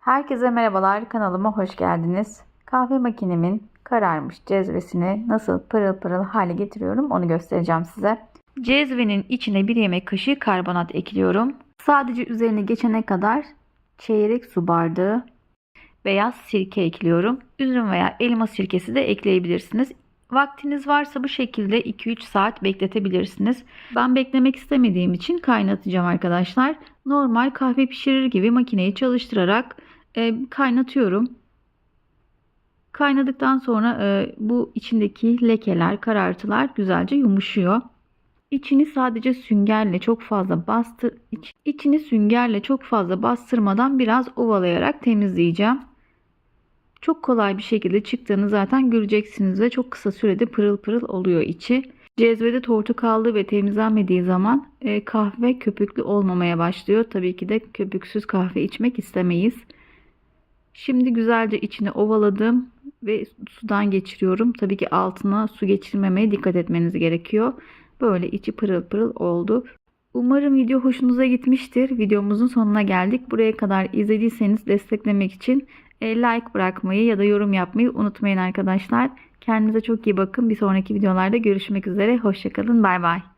Herkese merhabalar, kanalıma hoş geldiniz. Kahve makinemin kararmış cezvesini nasıl pırıl pırıl hale getiriyorum onu göstereceğim size. Cezvenin içine bir yemek kaşığı karbonat ekliyorum. Sadece üzerine geçene kadar çeyrek su bardağı beyaz sirke ekliyorum. Üzüm veya elma sirkesi de ekleyebilirsiniz. Vaktiniz varsa bu şekilde 2-3 saat bekletebilirsiniz. Ben beklemek istemediğim için kaynatacağım arkadaşlar. Normal kahve pişirir gibi makineyi çalıştırarak kaynatıyorum. Kaynadıktan sonra bu içindeki lekeler, karartılar güzelce yumuşuyor. İçini sadece süngerle çok fazla bastırmadan biraz ovalayarak temizleyeceğim. Çok kolay bir şekilde çıktığını zaten göreceksiniz ve çok kısa sürede pırıl pırıl oluyor içi. Cezvede tortu kaldığı ve temizlenmediği zaman kahve köpüklü olmamaya başlıyor. Tabii ki de köpüksüz kahve içmek istemeyiz. Şimdi güzelce içine ovaladım ve sudan geçiriyorum. Tabii ki altına su geçirmemeye dikkat etmeniz gerekiyor. Böyle içi pırıl pırıl oldu. Umarım video hoşunuza gitmiştir. Videomuzun sonuna geldik. Buraya kadar izlediyseniz desteklemek için like bırakmayı ya da yorum yapmayı unutmayın arkadaşlar. Kendinize çok iyi bakın. Bir sonraki videolarda görüşmek üzere. Hoşça kalın. Bay bay.